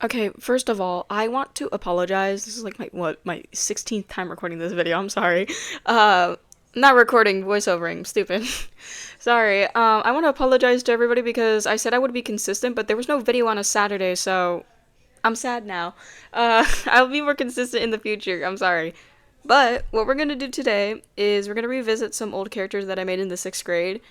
Okay, first of all, I want to apologize. This is like my 16th time recording this video. I'm sorry. Uh, Not recording, voiceovering. Stupid. Sorry. I want to apologize to everybody because I said I would be consistent, but there was no video on a Saturday, so I'm sad now. I'll be more consistent in the future. I'm sorry. But what we're gonna do today is we're gonna revisit some old characters that I made in the sixth grade,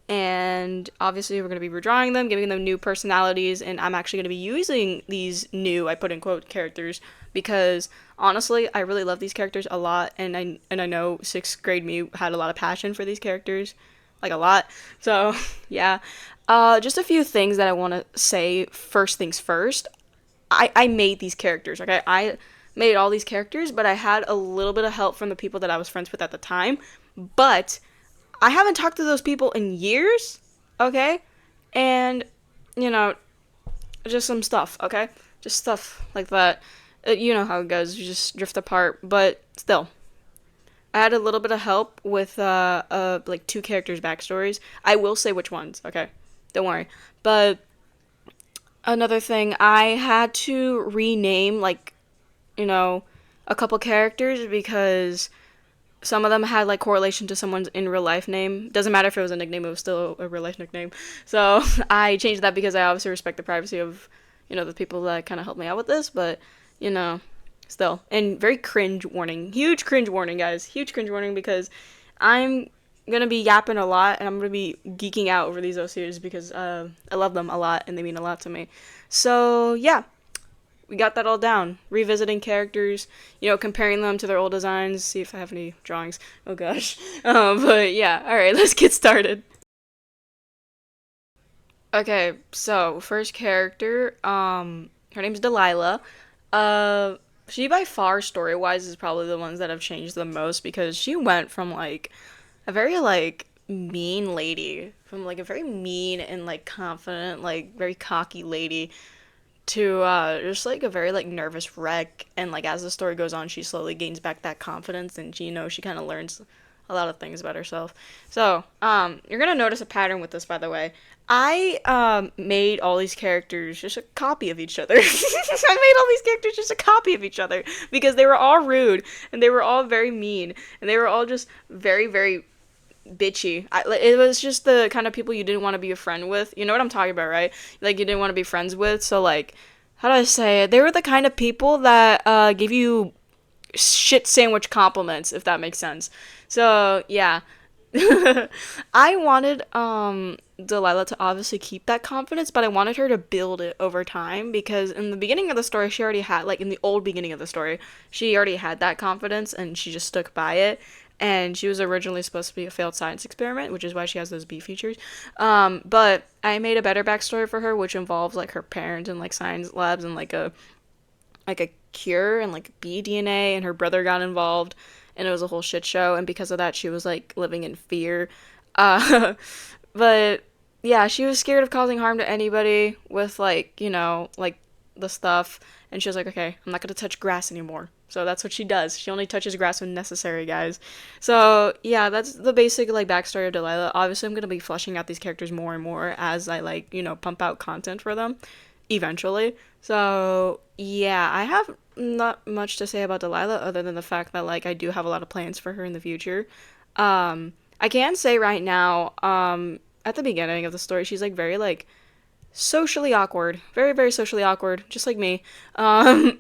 and obviously we're going to be redrawing them, giving them new personalities, and I'm actually going to be using these new, I put in quote, characters because honestly I really love these characters a lot, and I know sixth grade me had a lot of passion for these characters, like a lot. So yeah, just a few things that I want to say. First things first, I made these characters, okay? I made all these characters, but I had a little bit of help from the people that I was friends with at the time, but I haven't talked to those people in years, okay? And, you know, just some stuff, okay? Just stuff like that. You know how it goes, you just drift apart, but still. I had a little bit of help with, like two characters' backstories. I will say which ones, okay? Don't worry. But another thing, I had to rename, like, you know, a couple characters because some of them had like correlation to someone's in real life name. Doesn't matter if it was a nickname, it was still a real life nickname. So I changed that because I obviously respect the privacy of, the people that kind of helped me out with this, but, you know, still. And very cringe warning. Huge cringe warning, guys. Huge cringe warning because I'm gonna be yapping a lot and I'm gonna be geeking out over these OCs because I love them a lot and they mean a lot to me. So yeah, we got that all down. Revisiting characters, comparing them to their old designs, see if I have any drawings. Oh gosh. But yeah, alright, let's get started. Okay, so first character, her name's Delilah. Uh, she by far story-wise is probably the ones that have changed the most because she went from like a very like mean lady, from like a very mean and like confident, like very cocky lady to just like a very like nervous wreck, and like as the story goes on she slowly gains back that confidence, and she kind of learns a lot of things about herself. So you're gonna notice a pattern with this, by the way. I made all these characters just a copy of each other. I made all these characters just a copy of each other because they were all rude and they were all very mean and they were all just very very bitchy. It was just the kind of people you didn't want to be a friend with. You know what I'm talking about, right? Like you didn't want to be friends with. So like, how do I say it? They were the kind of people that give you shit sandwich compliments, if that makes sense. So yeah, I wanted Delilah to obviously keep that confidence, but I wanted her to build it over time because in the beginning of the story she already had, like in the old beginning of the story, she already had that confidence and she just stuck by it. And she was originally supposed to be a failed science experiment, which is why she has those B features. But I made a better backstory for her, which involves like her parents and like science labs and like a cure and like bee DNA, and her brother got involved, and it was a whole shit show. And because of that, she was like living in fear. Uh, but yeah, she was scared of causing harm to anybody with like like the stuff, and she was like, okay, I'm not gonna touch grass anymore. So that's what she does. She only touches grass when necessary, guys. So yeah, that's the basic like backstory of Delilah. Obviously, I'm gonna be fleshing out these characters more and more as I like pump out content for them eventually. So yeah, I have not much to say about Delilah other than the fact that like I do have a lot of plans for her in the future. I can say right now, at the beginning of the story, she's like very like socially awkward, very very socially awkward, just like me. Um,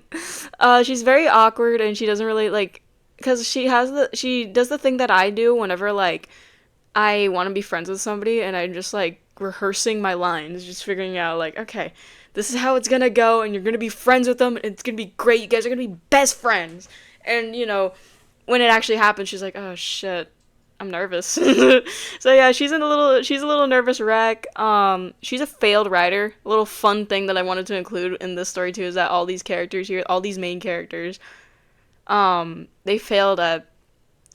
she's very awkward and she doesn't really like because she does the thing that I do whenever like I want to be friends with somebody and I'm just like rehearsing my lines, just figuring out like, okay, this is how it's gonna go, and you're gonna be friends with them, and it's gonna be great. You guys are gonna be best friends. And when it actually happens, she's like, oh shit, I'm nervous. So yeah, she's a little nervous wreck. She's a failed writer. A little fun thing that I wanted to include in this story too is that all these characters here, all these main characters, they failed at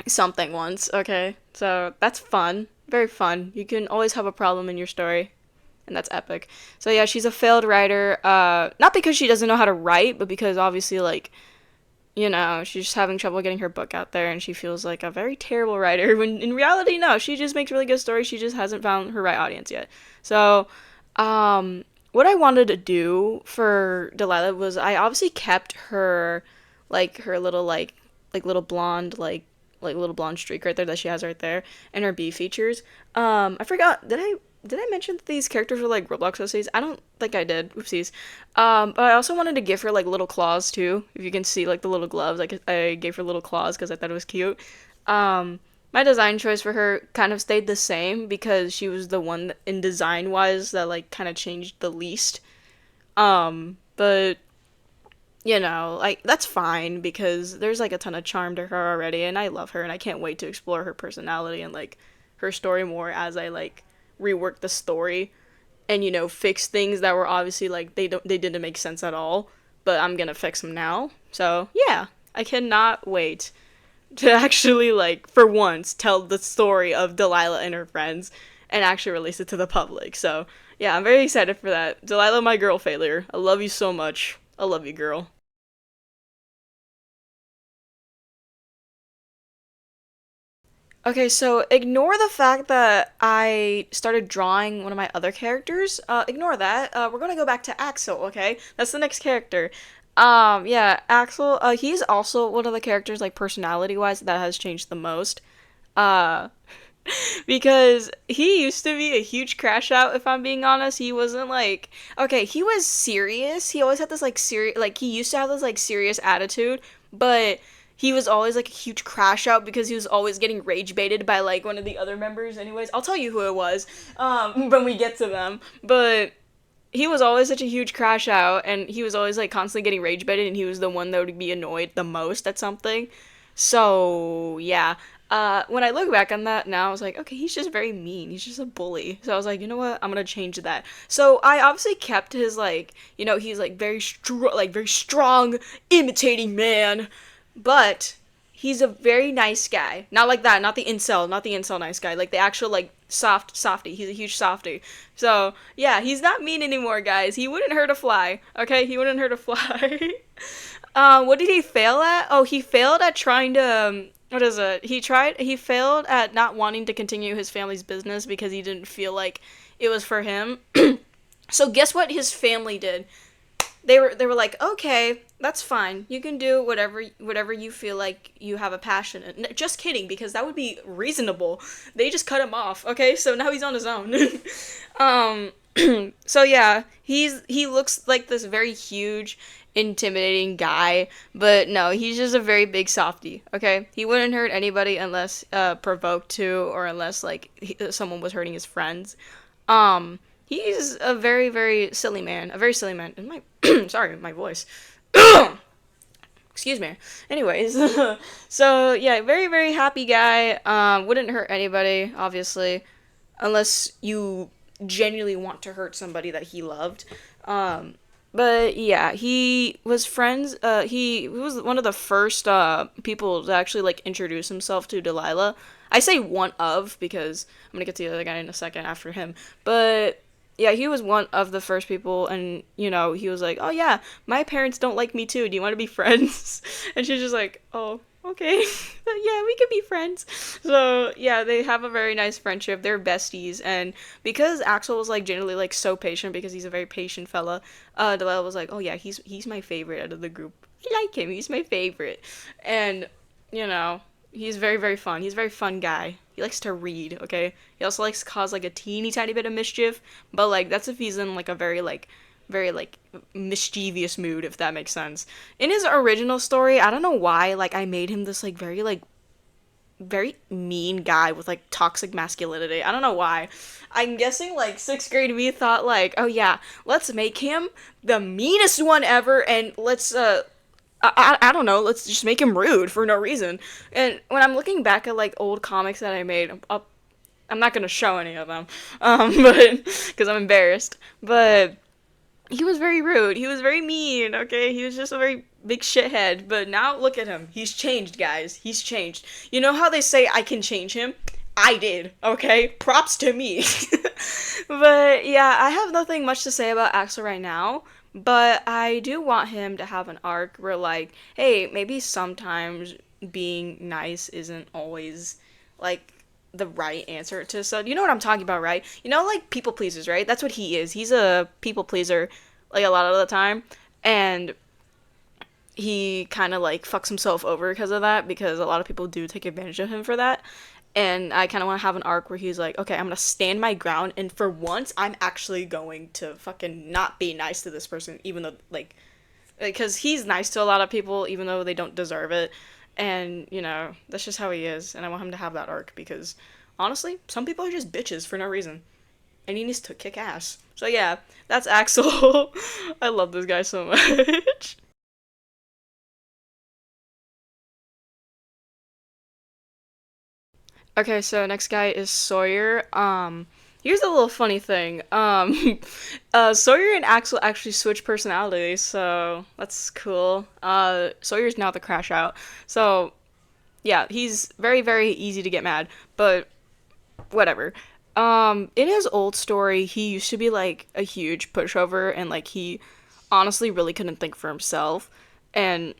something once, okay? So that's fun. Very fun. You can always have a problem in your story, and that's epic. So yeah, she's a failed writer. Not because she doesn't know how to write, but because obviously like, she's just having trouble getting her book out there and she feels like a very terrible writer when in reality no, she just makes really good stories. She just hasn't found her right audience yet. So, what I wanted to do for Delilah was I obviously kept her like her little like little blonde like little blonde streak right there that she has right there and her B features. I forgot did I mention that these characters were like Roblox OCs? I don't think I did. Oopsies. But I also wanted to give her like little claws too. If you can see like the little gloves, like I gave her little claws because I thought it was cute. Um, my design choice for her kind of stayed the same because she was the one in design wise that like kind of changed the least. But like that's fine because there's like a ton of charm to her already and I love her and I can't wait to explore her personality and like her story more as I like rework the story and fix things that were obviously like they didn't make sense at all, but I'm going to fix them now. So, yeah, I cannot wait to actually like for once tell the story of Delilah and her friends and actually release it to the public. So, yeah, I'm very excited for that. Delilah, my girl failure. I love you so much. I love you, girl. Okay, so ignore the fact that I started drawing one of my other characters. Ignore that. We're gonna go back to Axel, okay? That's the next character. Yeah, Axel, he's also one of the characters, like, personality-wise, that has changed the most. Uh, because he used to be a huge crash out, if I'm being honest. He wasn't, like... Okay, he was serious. He always had this, like, serious... Like, he used to have this, like, serious attitude, but he was always like a huge crash out because he was always getting rage baited by like one of the other members. Anyways, I'll tell you who it was when we get to them. But he was always such a huge crash out, and he was always like constantly getting rage baited, and he was the one that would be annoyed the most at something. So yeah. When I look back on that now, I was like, okay, he's just very mean. He's just a bully. So I was like, you know what? I'm gonna change that. So I obviously kept his like, he's like very strong, imitating man, but he's a very nice guy. Not like that, not the incel nice guy. Like the actual like softy. He's a huge softy. So yeah, he's not mean anymore, guys. He wouldn't hurt a fly. Okay, he wouldn't hurt a fly. What did he fail at? Oh, he failed at trying to. What is it? He failed at not wanting to continue his family's business because he didn't feel like it was for him. So guess what his family did? They were like, okay, that's fine. You can do whatever you feel like you have a passion in. Just kidding, because that would be reasonable. They just cut him off. Okay, so now he's on his own. um, so yeah, he looks like this very huge, intimidating guy, but no, he's just a very big softy. Okay, he wouldn't hurt anybody unless provoked to, or unless like someone was hurting his friends. He's a very, very silly man. A very silly man. And my sorry, my voice. Excuse me. Anyways, so yeah, very, very happy guy. Wouldn't hurt anybody, obviously, unless you genuinely want to hurt somebody that he loved. But yeah, he was friends. He was one of the first people to actually like introduce himself to Delilah. I say one of because I'm gonna get to the other guy in a second after him. But yeah, he was one of the first people, and he was like, "Oh yeah, my parents don't like me too. Do you want to be friends?" And she's just like, "Oh, okay, yeah, we could be friends." So yeah, they have a very nice friendship. They're besties, and because Axel was like generally like so patient because he's a very patient fella, Delilah was like, "Oh yeah, he's my favorite out of the group. I like him. He's my favorite," and you know. He's very, very fun. He's a very fun guy. He likes to read, okay? He also likes to cause, like, a teeny tiny bit of mischief, but, like, that's if he's in, like, a very, like, mischievous mood, if that makes sense. In his original story, I don't know why, like, I made him this, like, very mean guy with, like, toxic masculinity. I don't know why. I'm guessing, like, 6th grade me thought, like, oh, yeah, let's make him the meanest one ever, and let's, I don't know, let's just make him rude for no reason. And when I'm looking back at like old comics that I made, I'm not gonna show any of them, but because I'm embarrassed. But he was very rude. He was very mean. Okay, he was just a very big shithead. But now look at him. He's changed, guys. He's changed. You know how they say I can change him? I did. Okay, props to me. But yeah, I have nothing much to say about Axel right now. But I do want him to have an arc where, like, hey, maybe sometimes being nice isn't always, like, the right answer to. So you know what I'm talking about, right? You know, like people pleasers, right? That's what he is. He's a people pleaser, like a lot of the time, and he kind of like fucks himself over because of that. Because a lot of people do take advantage of him for that. And I kind of want to have an arc where he's like, okay, I'm gonna stand my ground, and for once, I'm actually going to fucking not be nice to this person, even though like because he's nice to a lot of people even though they don't deserve it, and that's just how he is, and I want him to have that arc because honestly some people are just bitches for no reason, and he needs to kick ass. So yeah, that's Axel. I love this guy so much. Okay, so next guy is Sawyer. Here's a little funny thing. Sawyer and Axel actually switch personalities, so that's cool. Sawyer's now the crash out. So yeah, he's very, very easy to get mad, but whatever. In his old story, he used to be like a huge pushover, and like he honestly really couldn't think for himself, and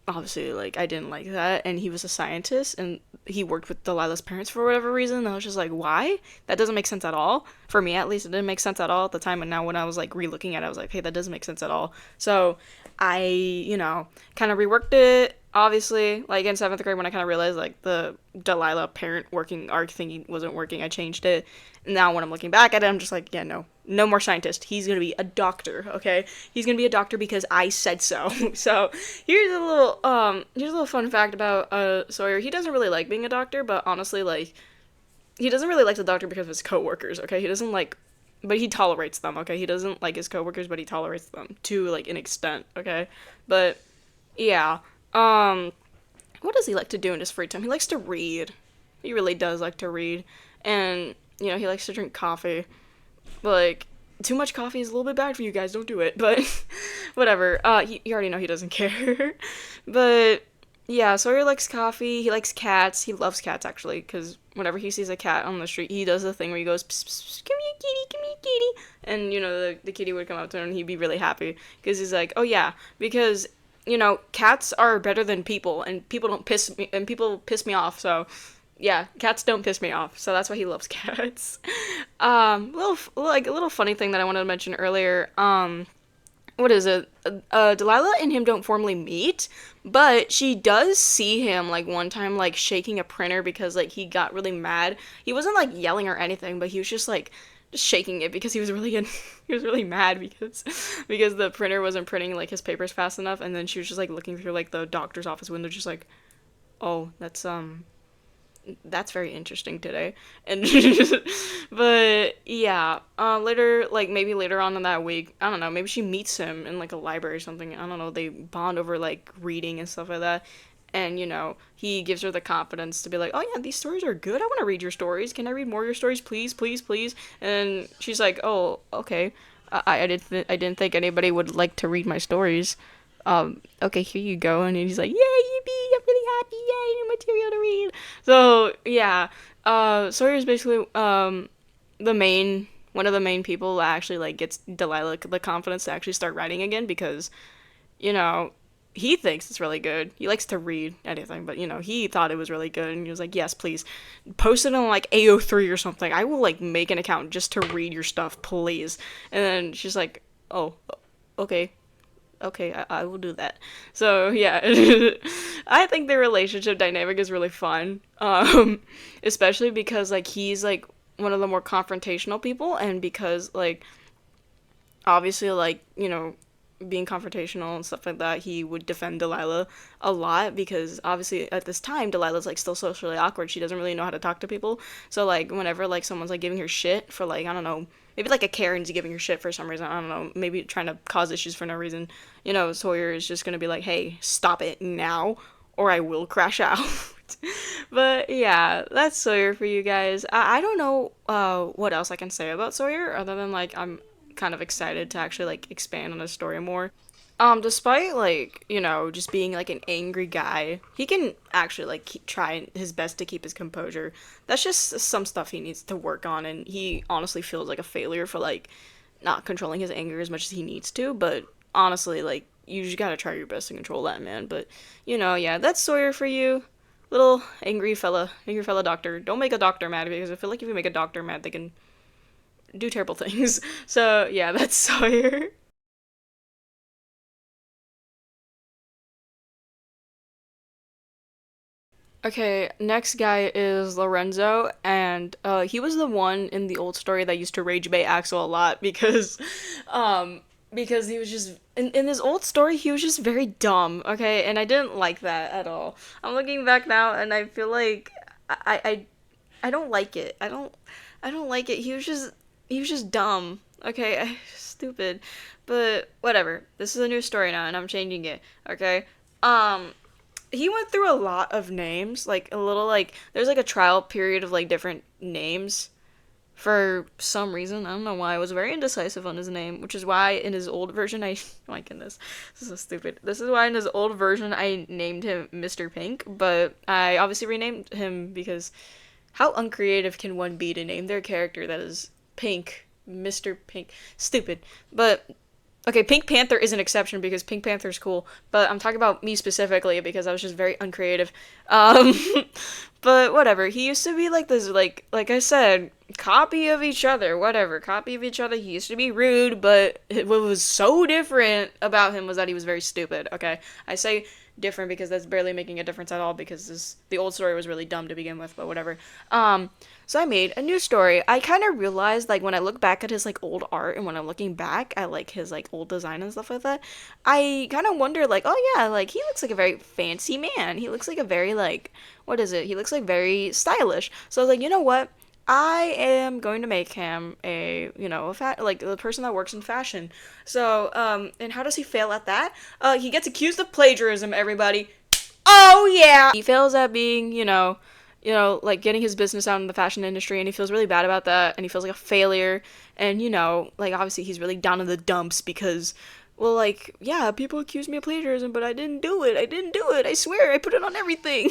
obviously like I didn't like that, and he was a scientist and he worked with Delilah's parents for whatever reason, and I was just like, why? That doesn't make sense at all. For me at least, it didn't make sense at all at the time, and now when I was like re-looking at it, I was like, hey, that doesn't make sense at all. So I, kind of reworked it. Obviously, like in seventh grade when I kind of realized like the Delilah parent working arc thingy wasn't working, I changed it. Now when I'm looking back at it, I'm just like, yeah, no, no more scientist. He's gonna be a doctor, okay? He's gonna be a doctor because I said so. So here's a little fun fact about Sawyer. He doesn't really like being a doctor, but honestly, like he doesn't really like the doctor because of his coworkers, okay? He doesn't like, but he tolerates them, okay? He doesn't like his coworkers, but he tolerates them to like an extent, okay? But yeah, um, what does he like to do in his free time? He likes to read. He really does like to read, and he likes to drink coffee. But like too much coffee is a little bit bad for you guys. Don't do it. But whatever. You already know he doesn't care. But yeah, Sawyer likes coffee. He likes cats. He loves cats actually, because whenever he sees a cat on the street, he does the thing where he goes, pss, pss, pss, "Come here, kitty, come here, kitty," and the kitty would come up to him and he'd be really happy because he's like, "Oh yeah," because cats are better than people, and people piss me off. So yeah, cats don't piss me off, so that's why he loves cats. A little funny thing that I wanted to mention earlier. What is it? Delilah and him don't formally meet, but she does see him like one time like shaking a printer because like he got really mad. He wasn't like yelling or anything, but he was just shaking it because he was really he was really mad because the printer wasn't printing like his papers fast enough, and then she was just like looking through like the doctor's office window, just like, oh, that's very interesting today. And but yeah, later, like maybe later on in that week, I don't know, maybe she meets him in like a library or something, I don't know, they bond over like reading and stuff like that, and he gives her the confidence to be like, oh yeah, these stories are good, I want to read your stories, can I read more of your stories, please, please, please? And she's like, oh, okay. I didn't think anybody would like to read my stories. Okay, here you go. And he's like, yay, yippee, I'm really happy, yay, new material to read. So, yeah, Sawyer's basically, one of the main people that actually, like, gets Delilah the confidence to actually start writing again because, you know, he thinks it's really good. He likes to read anything, but, he thought it was really good, and he was like, yes, please, post it on, like, AO3 or something. I will, like, make an account just to read your stuff, please. And then she's like, oh, okay. Okay, I will do that. So yeah, I think their relationship dynamic is really fun. Especially because like he's like one of the more confrontational people, and because like obviously like being confrontational and stuff like that, he would defend Delilah a lot because obviously at this time Delilah's like still socially awkward. She doesn't really know how to talk to people. So like whenever like someone's like giving her shit for like I don't know, maybe like a Karen's giving her shit for some reason, I don't know, maybe trying to cause issues for no reason, Sawyer is just gonna be like, hey, stop it now or I will crash out. But yeah, that's Sawyer for you guys. I don't know what else I can say about Sawyer other than like I'm kind of excited to actually like expand on his story more. Despite like just being like an angry guy, he can actually like try his best to keep his composure. That's just some stuff he needs to work on, and he honestly feels like a failure for like not controlling his anger as much as he needs to. But honestly, like you just gotta try your best to control that, man. But yeah, that's Sawyer for you. angry fella doctor. Don't make a doctor mad because I feel like if you make a doctor mad, they can do terrible things. So yeah, that's Sawyer. Okay, next guy is Lorenzo, and he was the one in the old story that used to rage bait Axel a lot um, because he was just in his old story he was just very dumb. Okay, and I didn't like that at all. I'm looking back now, and I feel like I don't like it. I don't like it. He was just dumb. Okay, stupid, but whatever. This is a new story now, and I'm changing it. Okay, um he went through a lot of names, like a little like there's like a trial period of like different names for some reason. I don't know why. I was very indecisive on his name, which is why in his old version I oh my goodness. This is so stupid. This is why in his old version I named him Mr. Pink, but I obviously renamed him because how uncreative can one be to name their character that is Pink, Mr. Pink? Stupid. But okay, Pink Panther is an exception because Pink Panther's cool, but I'm talking about me specifically because I was just very uncreative. Um, but whatever. He used to be like this, like I said, copy of each other. Whatever, copy of each other. He used to be rude, but what was so different about him was that he was very stupid. Okay, I say different because that's barely making a difference at all because the old story was really dumb to begin with. But whatever. So I made a new story. I kind of realized, like, when I look back at his, like, old art and when I'm looking back at, like, his, like, old design and stuff like that, I kind of wonder, like, oh, yeah, like, he looks like a very fancy man. He looks like a very, like, what is it? He looks, like, very stylish. So I was like, you know what? I am going to make him like, the person that works in fashion. So, and how does he fail at that? He gets accused of plagiarism, everybody. Oh, yeah! He fails at being, like getting his business out in the fashion industry, and he feels really bad about that, and he feels like a failure, and like obviously he's really down in the dumps because, well, like, yeah, people accuse me of plagiarism, but I didn't do it. I didn't do it. I swear, I put it on everything.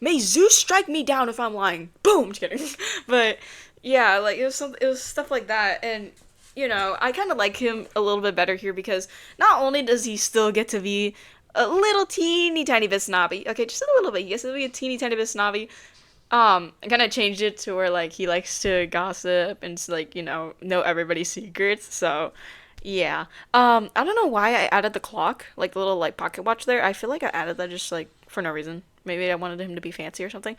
May Zeus strike me down if I'm lying. Boom. Just kidding. But yeah, like it was stuff like that, and I kind of like him a little bit better here because not only does he still get to be a little teeny tiny bit snobby. Okay, just a little bit. He gets to be a teeny tiny bit snobby. I kind of changed it to where like he likes to gossip and like know everybody's secrets. So, yeah. I don't know why I added the clock, like the little like pocket watch there. I feel like I added that just like for no reason. Maybe I wanted him to be fancy or something.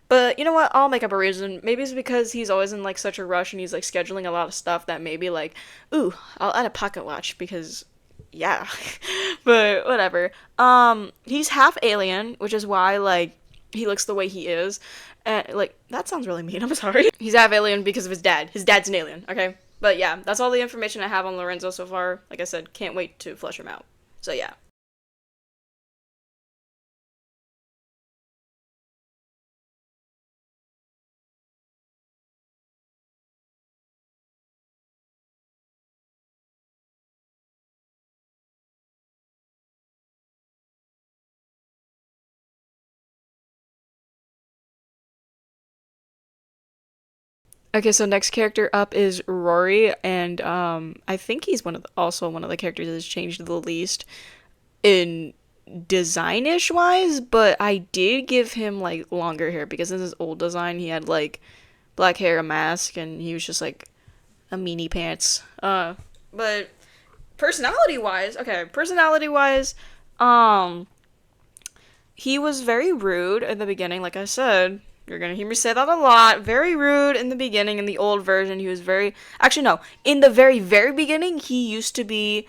But you know what? I'll make up a reason. Maybe it's because he's always in like such a rush and he's like scheduling a lot of stuff that maybe like, ooh, I'll add a pocket watch because yeah. But whatever. He's half alien, which is why like he looks the way he is. And like that sounds really mean. I'm sorry. He's half alien because of his dad. His dad's an alien. Okay. But yeah, that's all the information I have on Lorenzo so far. Like I said, can't wait to flesh him out. So yeah. Okay, so next character up is Rory, and I think he's also one of the characters that's changed the least in designish wise. But I did give him like longer hair because in his old design he had like black hair, a mask, and he was just like a meanie pants. But personality wise, um, he was very rude at the beginning. Like I said, you're gonna hear me say that a lot. Very rude in the beginning. In the old version, he was very. Actually, no. In the very, very beginning, he used to be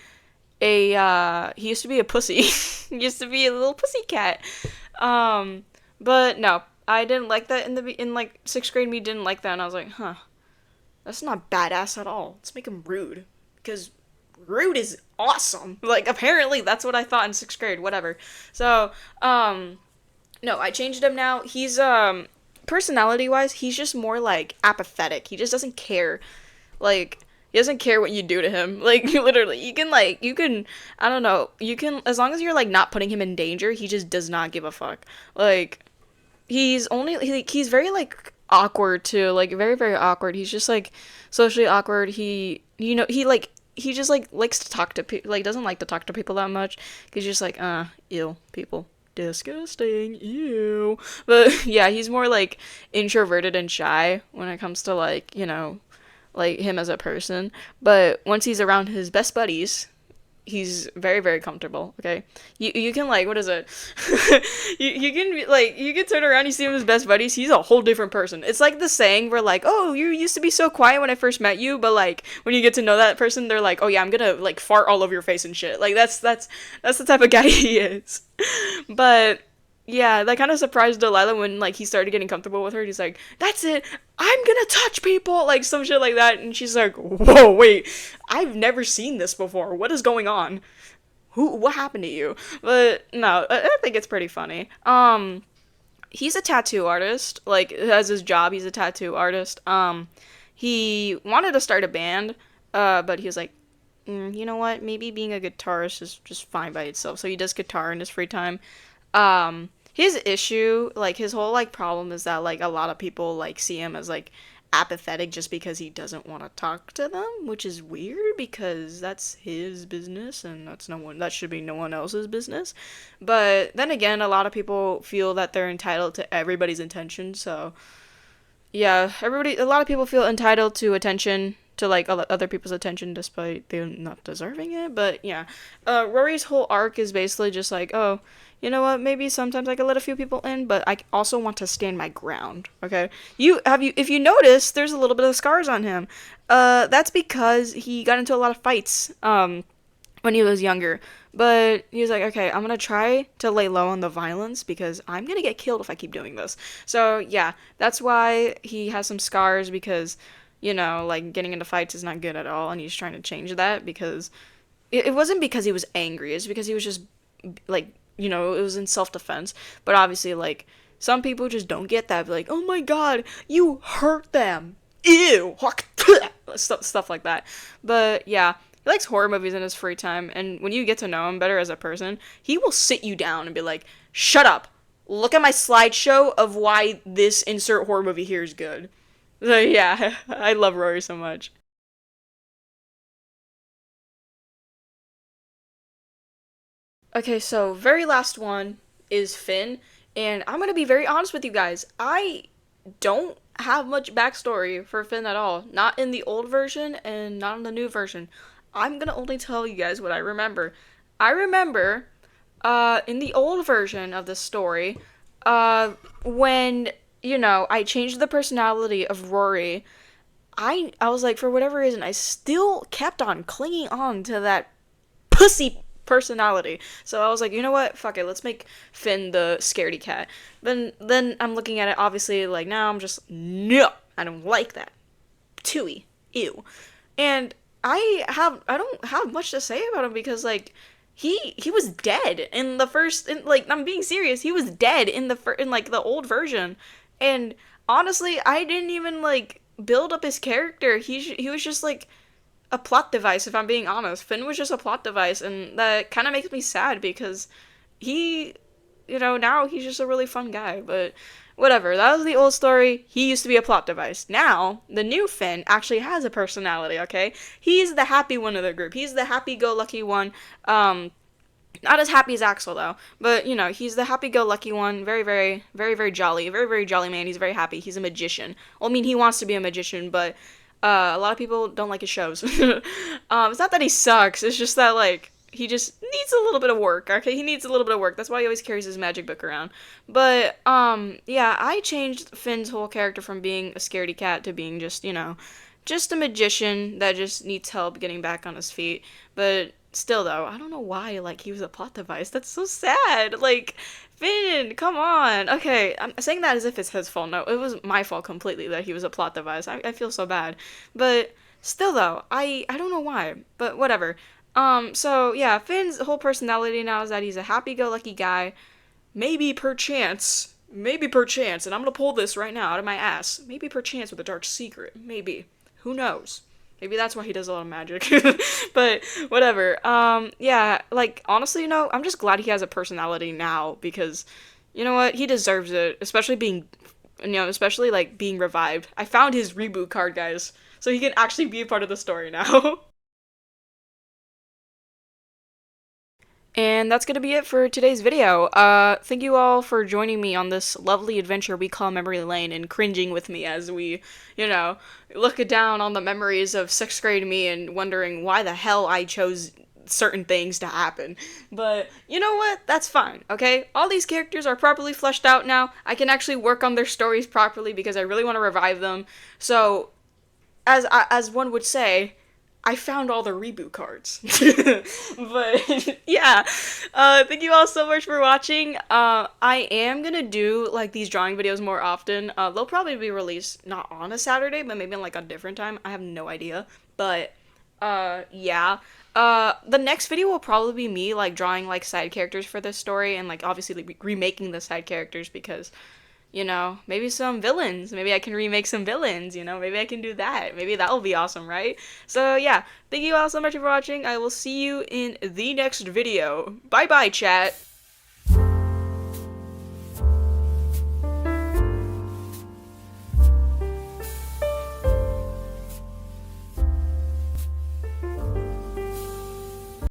a pussy. He used to be a little pussy cat. But no, I didn't like that in like sixth grade. Me didn't like that, and I was like, huh, that's not badass at all. Let's make him rude because rude is awesome. Like apparently that's what I thought in sixth grade. Whatever. So no, I changed him now. He's personality wise, he's just more like apathetic. He just doesn't care. Like he doesn't care what you do to him. Like literally, you can I don't know. You can as long as you're like not putting him in danger, he just does not give a fuck. Like he's very like awkward too. Like very very awkward. He's just like socially awkward. He just like likes to talk to people. Like doesn't like to talk to people that much. He's just like ew people. Disgusting. Ew. But yeah, he's more like introverted and shy when it comes to like, like him as a person. But once he's around his best buddies, he's very very comfortable. Okay, you can like, what is it? You can be like, you can turn around, you see him as best buddies, he's a whole different person. It's like the saying where like, oh, you used to be so quiet when I first met you, but like when you get to know that person, they're like, oh yeah, I'm gonna like fart all over your face and shit. Like that's the type of guy he is. But yeah, that kind of surprised Delilah when like he started getting comfortable with her. He's like, "That's it. I'm gonna touch people," like some shit like that, and she's like, "Whoa, wait, I've never seen this before. What is going on? What happened to you?" But no, I think it's pretty funny. He's a tattoo artist. Like, as his job, he's a tattoo artist. He wanted to start a band, but he was like, you know what? Maybe being a guitarist is just fine by itself. So he does guitar in his free time. His issue, like his whole like problem is that like a lot of people like see him as like apathetic just because he doesn't want to talk to them, which is weird because that's his business and that should be no one else's business. But then again, a lot of people feel that they're entitled to everybody's attention, so yeah, a lot of people feel entitled to attention, to like other people's attention despite they're not deserving it. But yeah, Rory's whole arc is basically just like, oh, you know what? Maybe sometimes I can let a few people in, but I also want to stand my ground. Okay, if you notice, there's a little bit of scars on him. That's because he got into a lot of fights. When he was younger. But he was like, okay, I'm gonna try to lay low on the violence because I'm gonna get killed if I keep doing this. So yeah, that's why he has some scars because, like getting into fights is not good at all, and he's trying to change that because it wasn't because he was angry, it's because he was just like, it was in self defense. But obviously, like, some people just don't get that. Like, oh my god, you hurt them. Ew. Stuff like that. But yeah, he likes horror movies in his free time, and when you get to know him better as a person, he will sit you down and be like, shut up. Look at my slideshow of why this insert horror movie here is good. So yeah, I love Rory so much. Okay, so very last one is Finn, and I'm gonna be very honest with you guys. I don't have much backstory for Finn at all. Not in the old version and not in the new version. I'm gonna only tell you guys what I remember. I remember, in the old version of the story, when, I changed the personality of Rory, I was like, for whatever reason, I still kept on clinging on to that pussy personality. So I was like, you know what? Fuck it. Let's make Finn the scaredy cat. Then I'm looking at it, obviously, like, now I'm just, no, I don't like that. Tooey. Ew. And I don't have much to say about him because like he was dead in the first, like, I'm being serious, he was dead in in like the old version. And honestly, I didn't even like build up his character. He was just like a plot device, if I'm being honest. Finn was just a plot device, and that kind of makes me sad because he, now he's just a really fun guy. But whatever, that was the old story. He used to be a plot device. Now, the new Finn actually has a personality, okay? He's the happy one of the group. He's the happy-go-lucky one. Not as happy as Axel, though. But, he's the happy-go-lucky one. Very, very, very, very jolly. Very, very jolly man. He's very happy. He's a magician. Well, I mean, he wants to be a magician, but a lot of people don't like his shows. It's not that he sucks. It's just that, like, he just needs a little bit of work, okay? He needs a little bit of work. That's why he always carries his magic book around. But, yeah, I changed Finn's whole character from being a scaredy cat to being just, just a magician that just needs help getting back on his feet. But still, though, I don't know why, like, he was a plot device. That's so sad. Like, Finn, come on. Okay, I'm saying that as if it's his fault. No, it was my fault completely that he was a plot device. I feel so bad. But still, though, I don't know why. But whatever. So yeah, Finn's whole personality now is that he's a happy-go-lucky guy. Maybe perchance, and I'm gonna pull this right now out of my ass. Maybe perchance with a dark secret. Maybe. Who knows? Maybe that's why he does a lot of magic. But whatever. Yeah, like, honestly, I'm just glad he has a personality now because, you know what? He deserves it, especially especially like being revived. I found his reboot card, guys, so he can actually be a part of the story now. And that's going to be it for today's video. Thank you all for joining me on this lovely adventure we call Memory Lane and cringing with me as we, you know, look down on the memories of 6th grade me and wondering why the hell I chose certain things to happen. But you know what? That's fine, okay? All these characters are properly fleshed out now. I can actually work on their stories properly because I really want to revive them. So, as one would say, I found all the reboot cards. But yeah, thank you all so much for watching. I am gonna do like these drawing videos more often. They'll probably be released not on a Saturday, but maybe like a different time. I have no idea. But yeah. The next video will probably be me like drawing like side characters for this story and like obviously like, remaking the side characters because maybe some villains. Maybe I can remake some villains, maybe I can do that. Maybe that'll be awesome, right? So yeah, thank you all so much for watching. I will see you in the next video. Bye bye, chat.